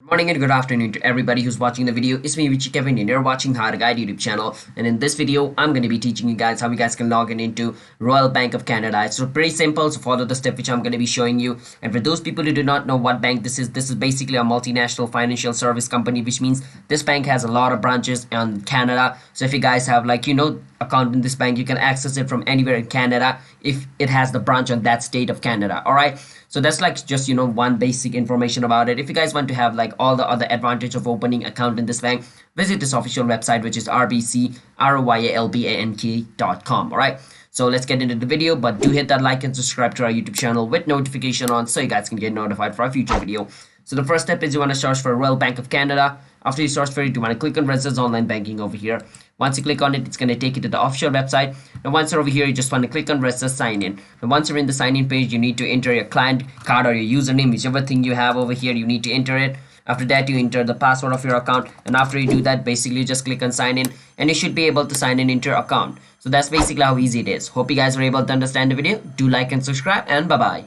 Good morning and good afternoon to everybody who's watching the video. It's me, Richie Kevin, and you're watching How to Guide YouTube channel. And in this video, I'm going to be teaching you guys how you guys can log in into Royal Bank of Canada. It's pretty simple, so follow the step which I'm going to be showing you. And for those people who do not know what bank this is basically a multinational financial service company, which means this bank has a lot of branches in Canada. So if you guys have account in this bank, you can access it from anywhere in Canada if it has the branch on that state of Canada. All right, so that's just one basic information about it. If you guys want to have all the other advantage of opening account in this bank, visit this official website, which is rbcroyalbank.com. All right, so let's get into the video, but do hit that like and subscribe to our YouTube channel with notification on so you guys can get notified for our future video. So the first step is you want to search for Royal Bank of Canada. After you search for it, you want to click on Register Online Banking over here. Once you click on it, it's going to take you to the official website. And once you're over here, you just want to click on Register Sign In. And once you're in the sign in page, you need to enter your client card or your username, whichever thing you have over here, you need to enter it. After that, you enter the password of your account. And after you do that, basically just click on sign in and you should be able to sign in into your account. So that's basically how easy it is. Hope you guys were able to understand the video. Do like and subscribe, and bye-bye.